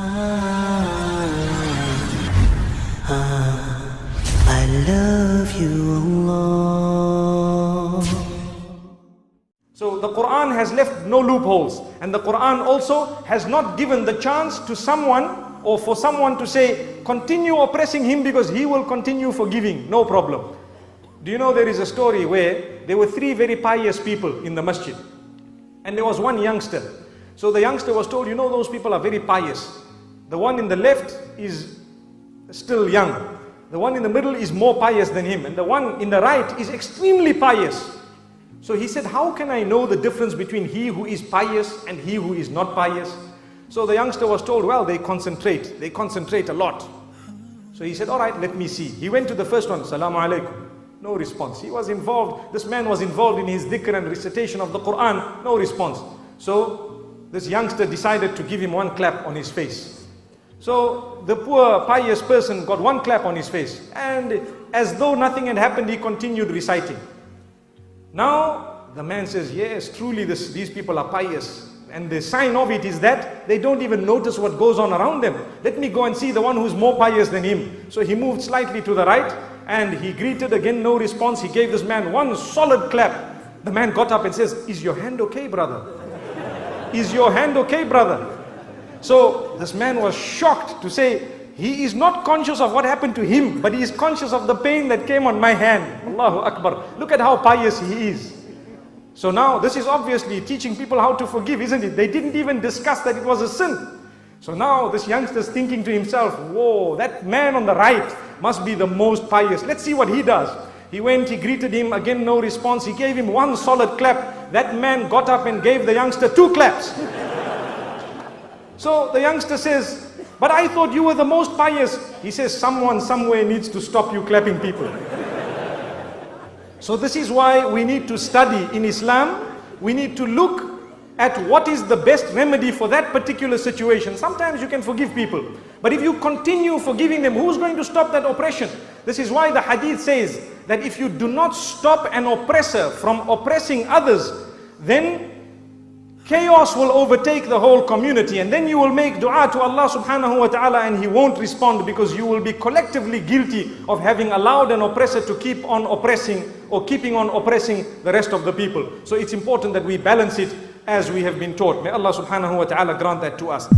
I love you, Allah. So the Quran has left no loopholes, and the Quran also has not given the chance to someone or for someone to say, continue oppressing him because he will continue forgiving, no problem. Do you know there is a story where there were three very pious people in the masjid, and there was one youngster. So the youngster was told, you know, those people are very pious. The one in the left is still young. The one in the middle is more pious than him, and the one in the right is extremely pious. So he said, how can I know the difference between he who is pious and he who is not pious? So the youngster was told, well, they concentrate a lot. So he said, all right, let me see. He went to the first one, Salamu alaikum. No response. He was involved, this man was involved in his dhikr and recitation of the Quran, no response. So this youngster decided to give him one clap on his face. So the poor pious person got one clap on his face, and as though nothing had happened, he continued reciting. Now the man says, yes, truly these people are pious, and the sign of it is that they don't even notice what goes on around them. Let me go and see the one who's more pious than him. So he moved slightly to the right, and he greeted again, no response. He gave this man one solid clap. The man got up and says, is your hand okay, brother? Is your hand okay, brother? So this man was shocked to say, he is not conscious of what happened to him, but he is conscious of the pain that came on my hand. Allahu Akbar. Look at how pious he is. So now this is obviously teaching people how to forgive, isn't it? They didn't even discuss that it was a sin. So now this youngster is thinking to himself, whoa, that man on the right must be the most pious. Let's see what he does. He went, he greeted him, again no response. He gave him one solid clap. That man got up and gave the youngster two claps. So the youngster says, but I thought you were the most pious. He says, someone somewhere needs to stop you clapping people. So this is why we need to study in Islam. We need to look at what is the best remedy for that particular situation. Sometimes you can forgive people, but if you continue forgiving them, who's going to stop that oppression? This is why the hadith says that if you do not stop an oppressor from oppressing others, then chaos will overtake the whole community, and then you will make dua to Allah subhanahu wa ta'ala and He won't respond, because you will be collectively guilty of having allowed an oppressor to keep on oppressing or keeping on oppressing the rest of the people. So it's important that we balance it as we have been taught. May Allah subhanahu wa ta'ala grant that to us.